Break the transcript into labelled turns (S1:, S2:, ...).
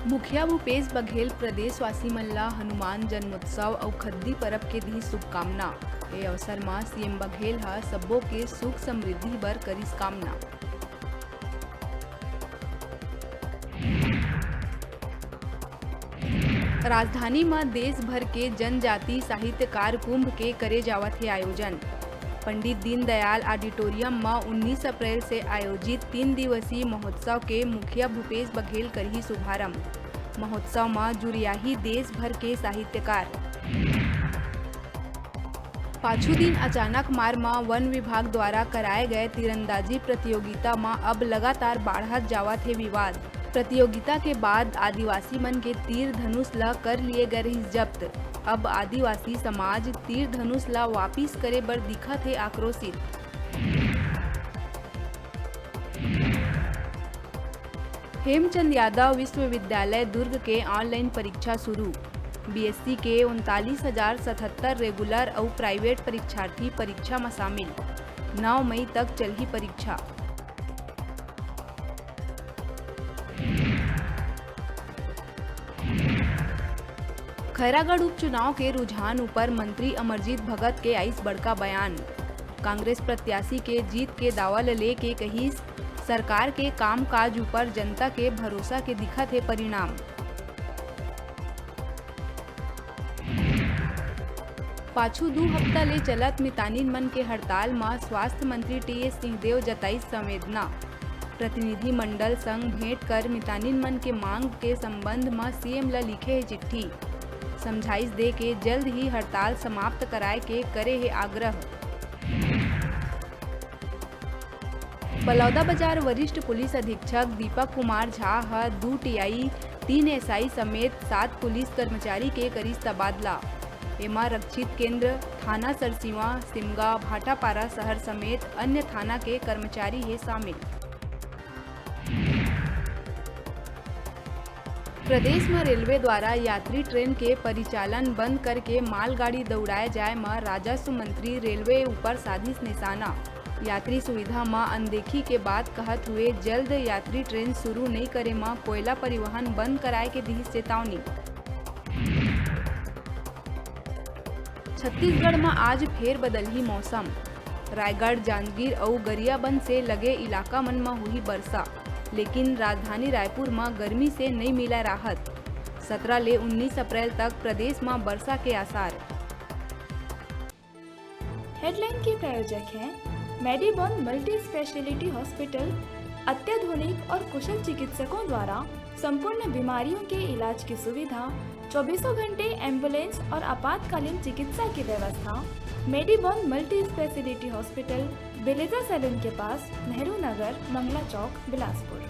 S1: मुखिया भूपेश बघेल प्रदेशवासी मन ला हनुमान जन्मोत्सव और खद्दी परब के दी शुभकामना। ए अवसर में सीएम बघेल हा सबो के सुख समृद्धि बर करिस कामना। राजधानी में देश भर के जनजाति साहित्यकार कुंभ के करे जावत है आयोजन। पंडित दीनदयाल ऑडिटोरियम में 19 अप्रैल से आयोजित 3 दिवसीय महोत्सव के मुखिया भूपेश बघेल करही शुभारंभ। महोत्सव में जुरियाही देश भर के साहित्यकार। पाछू दिन अचानक मार में वन विभाग द्वारा कराए गए तीरंदाजी प्रतियोगिता में अब लगातार बढ़त जावत है विवाद। प्रतियोगिता के बाद आदिवासी मन के तीर धनुष ला कर लिए गए रही जब्त। अब आदिवासी समाज तीर धनुष ला वापिस करे बर दिखत है आक्रोशित। हेमचंद यादव विश्वविद्यालय दुर्ग के ऑनलाइन परीक्षा शुरू। बीएससी के 39,077 रेगुलर और प्राइवेट परीक्षार्थी परीक्षा में शामिल। 9 मई तक चलही परीक्षा। खैरागढ़ उपचुनाव के रुझान ऊपर मंत्री अमरजीत भगत के आइस बड़का बयान। कांग्रेस प्रत्याशी के जीत के दावा ले के कही सरकार के कामकाज ऊपर जनता के भरोसा के दिखत है परिणाम। पाछू 2 हफ्ता ले चलत मितानिन मन के हड़ताल में स्वास्थ्य मंत्री टीएस सिंहदेव जताई संवेदना। प्रतिनिधि मंडल संग भेंट कर मितानिन मन के मांग के संबंध में सीएम ला लिखे है चिट्ठी। समझाइश दे के जल्द ही हड़ताल समाप्त कराए के करे है आग्रह। बलौदाबाजार वरिष्ठ पुलिस अधीक्षक दीपक कुमार झा हा 2 टीआई 3 एसआई समेत 7 पुलिस कर्मचारी के करीस तबादला। एमा रक्षित केंद्र, थाना सरसीवा, सिमगा, भाटापारा शहर समेत अन्य थाना के कर्मचारी है शामिल। प्रदेश में रेलवे द्वारा यात्री ट्रेन के परिचालन बंद करके मालगाड़ी दौड़ाए जाए में राजस्व मंत्री रेलवे ऊपर साधिस निशाना। यात्री सुविधा में अनदेखी के बाद कहत हुए जल्द यात्री ट्रेन शुरू नहीं करे में कोयला परिवहन बंद कराए के दी चेतावनी। छत्तीसगढ़ में आज फेर बदलही मौसम। रायगढ़, जांजगीर और गरियाबंद से लगे इलाका मन में हुई वर्षा, लेकिन राजधानी रायपुर में गर्मी से नहीं मिला राहत। 17 ले 19 अप्रैल तक प्रदेश में वर्षा के आसार।
S2: हेडलाइन के प्रायोजक हैं मेडिबॉन मल्टी स्पेशलिटी हॉस्पिटल। अत्याधुनिक और कुशल चिकित्सकों द्वारा संपूर्ण बीमारियों के इलाज की सुविधा, 24 घंटे एम्बुलेंस और आपातकालीन चिकित्सा की व्यवस्था। मेडिबॉन मल्टी स्पेशलिटी हॉस्पिटल, बेलेजा सैलून के पास, नेहरू नगर, मंगला चौक, बिलासपुर।